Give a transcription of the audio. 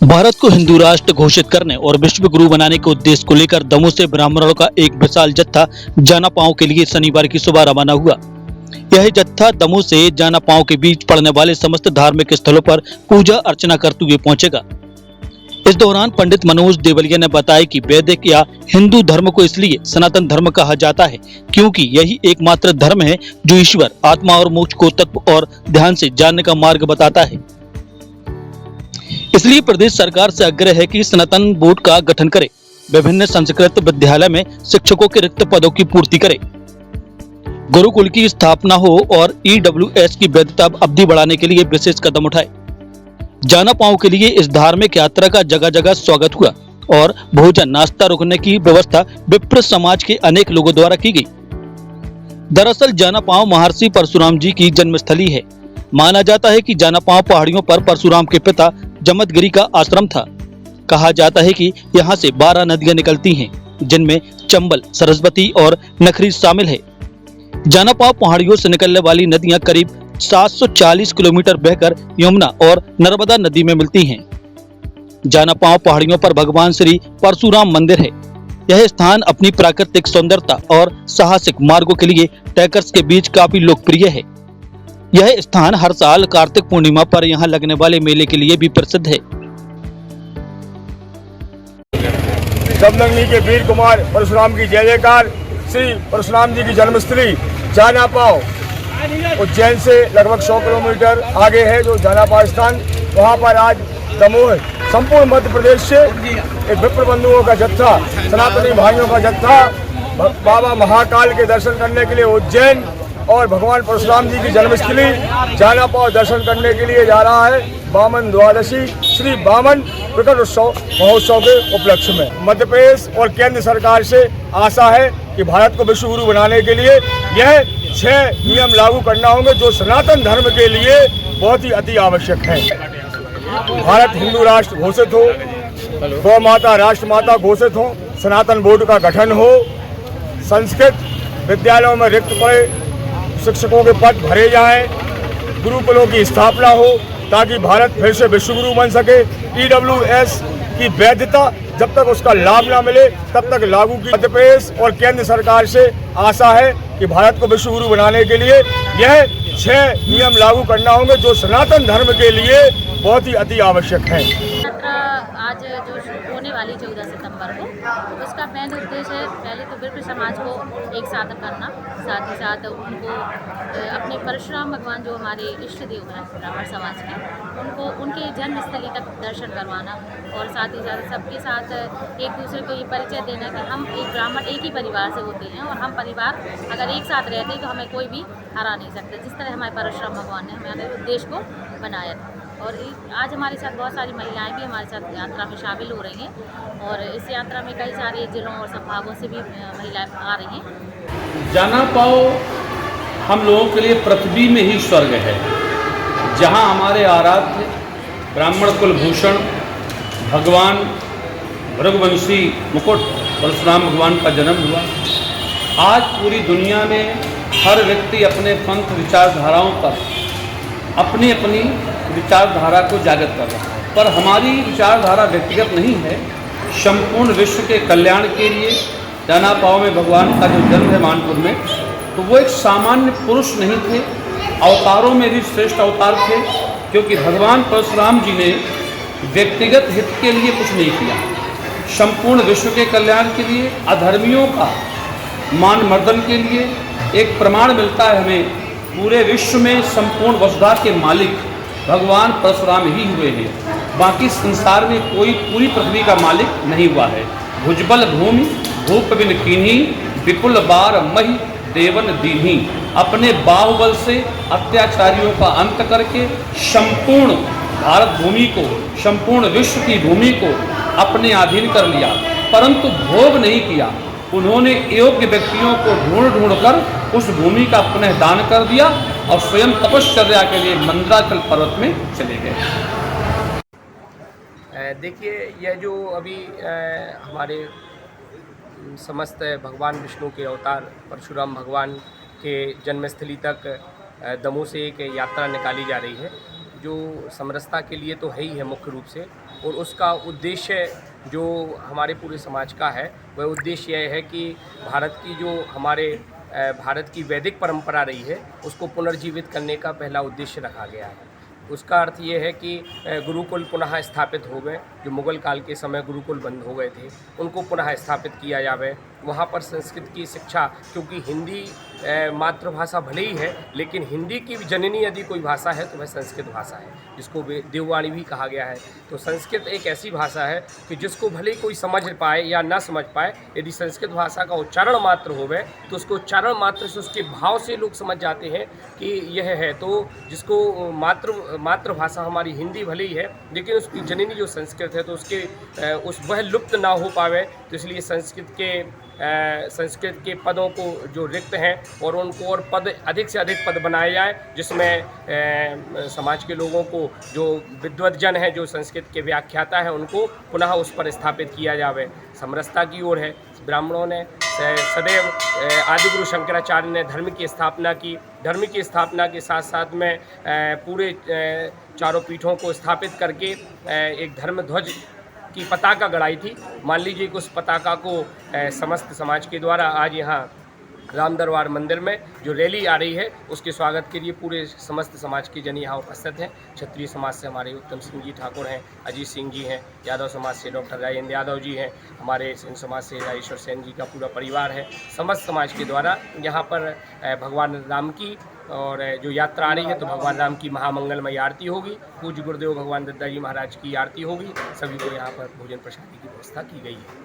भारत को हिंदू राष्ट्र घोषित करने और विश्व गुरु बनाने के उद्देश्य को लेकर दमोह से ब्राह्मणों का एक विशाल जत्था जानापांव के लिए शनिवार की सुबह रवाना हुआ। यह जत्था दमोह से जानापांव के बीच पड़ने वाले समस्त धार्मिक स्थलों पर पूजा अर्चना करते हुए पहुंचेगा। इस दौरान पंडित मनोज देवलिया ने बताया कि वैदिक या हिंदू धर्म को इसलिए सनातन धर्म कहा जाता है क्योंकि यही एकमात्र धर्म है जो ईश्वर, आत्मा और मोक्ष को तत्व और ध्यान से जानने का मार्ग बताता है। इसलिए प्रदेश सरकार से आग्रह है कि सनातन बोर्ड का गठन करे, विभिन्न संस्कृत विद्यालय में शिक्षकों के रिक्त पदों की पूर्ति करे, गुरुकुल की स्थापना हो और ईडब्ल्यूएस की वैधता अवधि बढ़ाने के लिए विशेष कदम उठाए। जानापांव के लिए इस धार्मिक यात्रा का जगह जगह स्वागत हुआ और भोजन नाश्ता रुकने की व्यवस्था विप्र समाज के अनेक लोगों द्वारा की गई। दरअसल जानापांव महर्षि परशुराम जी की जन्मस्थली है। माना जाता है कि जानापांव पहाड़ियों पर परशुराम के पिता जमदगिरी का आश्रम था। कहा जाता है कि यहाँ से 12 नदियां निकलती हैं, जिनमें चंबल, सरस्वती और नखरी शामिल है। जानापांव पहाड़ियों से निकलने वाली नदियां करीब 740 किलोमीटर बहकर यमुना और नर्मदा नदी में मिलती हैं। जानापांव पहाड़ियों पर भगवान श्री परशुराम मंदिर है। यह स्थान अपनी प्राकृतिक सुंदरता और साहसिक मार्गों के लिए ट्रैकर्स के बीच काफी लोकप्रिय है। यह स्थान हर साल कार्तिक पूर्णिमा पर यहाँ लगने वाले मेले के लिए भी प्रसिद्ध है। जमदग्नि के वीर कुमार परशुराम की जय जयकार। श्री परशुराम जी की जन्मस्थली जानापांव उज्जैन से लगभग 100 किलोमीटर आगे है जो जानापांव स्थान। वहाँ पर आज दमोह संपूर्ण मध्य प्रदेश से एक विप्र बंधुओं का जत्था, सनातनी भाइयों का जत्था बाबा महाकाल के दर्शन करने के लिए उज्जैन और भगवान परशुराम जी की जन्मस्थली जानापांव दर्शन करने के लिए जा रहा है। वामन द्वादशी श्री वामन प्रकट उत्सव महोत्सव के उपलक्ष्य में मध्य प्रदेश और केंद्र सरकार से आशा है कि भारत को विश्व गुरु बनाने के लिए यह 6 नियम लागू करना होंगे जो सनातन धर्म के लिए बहुत ही अति आवश्यक है। भारत हिंदू राष्ट्र घोषित हो, गौ माता राष्ट्र माता घोषित हो, सनातन बोर्ड का गठन हो, संस्कृत विद्यालयों में रिक्त पड़े शिक्षकों के पद भरे जाएं, गुरुकुलों की स्थापना हो ताकि भारत फिर से विश्वगुरु बन सके। ईडब्ल्यूएस की वैधता जब तक उसका लाभ ना मिले तब तक लागू की। मध्य प्रदेश और केंद्र सरकार से आशा है कि भारत को विश्वगुरु बनाने के लिए यह 6 नियम लागू करना होंगे जो सनातन धर्म के लिए बहुत ही अति आवश्यक है। आज जो होने वाली 14 सितंबर को उसका मेन उद्देश्य है पहले तो विप्र समाज को एक साथ करना, साथ ही साथ उनको अपने परशुराम भगवान जो हमारे इष्ट देव हैं ब्राह्मण समाज के, उनको उनके जन्मस्थली तक दर्शन करवाना और साथ ही साथ सबके साथ एक दूसरे को ये परिचय देना कि हम एक ब्राह्मण एक ही परिवार से होते हैं और हम परिवार अगर एक साथ रहते हैं तो हमें कोई भी हरा नहीं सकता, जिस तरह हमारे परशुराम भगवान ने हमारे देश को बनाया था। और आज हमारे साथ बहुत सारी महिलाएं भी हमारे साथ यात्रा में शामिल हो रही हैं और इस यात्रा में कई सारे जिलों और संभागों से भी महिलाएं आ रही हैं। जानापांव हम लोगों के लिए पृथ्वी में ही स्वर्ग है, जहां हमारे आराध्य ब्राह्मण कुलभूषण भगवान भृगवंशी मुकुट परशुराम भगवान का जन्म हुआ। आज पूरी दुनिया में हर व्यक्ति अपने पंथ विचारधाराओं पर अपनी अपनी विचारधारा को जागृत कर रहा है, पर हमारी विचारधारा व्यक्तिगत नहीं है, संपूर्ण विश्व के कल्याण के लिए। जानापांव में भगवान का जो जन्म है मानपुर में, तो वो एक सामान्य पुरुष नहीं थे, अवतारों में भी श्रेष्ठ अवतार थे, क्योंकि भगवान परशुराम जी ने व्यक्तिगत हित के लिए कुछ नहीं किया, संपूर्ण विश्व के कल्याण के लिए, अधर्मियों का मान मर्दन के लिए। एक प्रमाण मिलता है हमें, पूरे विश्व में संपूर्ण वसुधा के मालिक भगवान परशुराम ही हुए हैं, बाकी संसार में कोई पूरी पृथ्वी का मालिक नहीं हुआ है। भुजबल भूमि भूप बिन कीन्ही, विपुल बार मही देवन दीन्ही। अपने बाहुबल से अत्याचारियों का अंत करके संपूर्ण भारत भूमि को, संपूर्ण विश्व की भूमि को अपने अधीन कर लिया, परंतु भोग नहीं किया। उन्होंने योग्य व्यक्तियों को ढूंढ कर उस भूमि का पुनः दान कर दिया और स्वयं तपश्चर्या के लिए मंदराचल पर्वत में चले गए। देखिए, यह जो अभी हमारे समस्त भगवान विष्णु के अवतार परशुराम भगवान के जन्मस्थली तक दमोह से एक यात्रा निकाली जा रही है, जो समरसता के लिए तो है ही है मुख्य रूप से, और उसका उद्देश्य जो हमारे पूरे समाज का है वह उद्देश्य यह है कि भारत की जो हमारे भारत की वैदिक परंपरा रही है उसको पुनर्जीवित करने का पहला उद्देश्य रखा गया है। उसका अर्थ ये है कि गुरुकुल पुनः स्थापित हो गए, जो मुग़ल काल के समय गुरुकुल बंद हो गए थे उनको पुनः स्थापित किया जावे। वहाँ पर संस्कृत की शिक्षा, क्योंकि हिंदी मातृभाषा भले ही है लेकिन हिंदी की जननी यदि कोई भाषा है तो वह संस्कृत भाषा है, जिसको देववाणी भी कहा गया है। तो संस्कृत एक ऐसी भाषा है कि जिसको भले ही कोई समझ पाए या ना समझ पाए, यदि संस्कृत भाषा का उच्चारण मात्र होवे तो उसको उच्चारण मात्र से उसके भाव से लोग समझ जाते हैं कि यह है। तो जिसको मातृभाषा हमारी हिंदी भले ही है लेकिन उसकी जननी जो संस्कृत है तो उसके वह लुप्त ना हो पावे, तो इसलिए संस्कृत के पदों को जो रिक्त हैं और उनको और पद अधिक से अधिक पद बनाए जाए, जिसमें समाज के लोगों को जो विद्वतजन हैं, जो संस्कृत के व्याख्याता हैं, उनको पुनः उस पर स्थापित किया जावे। समरसता की ओर है। ब्राह्मणों ने सदैव आदिगुरु शंकराचार्य ने धर्म की स्थापना की। धर्म की स्थापना के साथ साथ में पूरे चारों पीठों को स्थापित करके एक धर्म ध्वज की पताका गड़ाई थी। मान लीजिए कि उस पताका को समस्त समाज के द्वारा आज यहाँ राम दरबार मंदिर में जो रैली आ रही है उसके स्वागत के लिए पूरे समस्त समाज के जन यहाँ उपस्थित हैं। क्षत्रिय समाज से हमारे उत्तम सिंह जी ठाकुर हैं, अजीत सिंह जी हैं, यादव समाज से डॉक्टर राजेंद्र यादव जी हैं, हमारे सेन समाज से राजेश्वर सेन जी का पूरा परिवार है। समस्त समाज के द्वारा यहाँ पर भगवान राम की और जो यात्रा आ रही है तो भगवान राम की महामंगलमय आरती होगी, पूज्य गुरुदेव भगवान दत्ता जी महाराज की आरती होगी। सभी को यहाँ पर भोजन प्रसादी की व्यवस्था की गई है।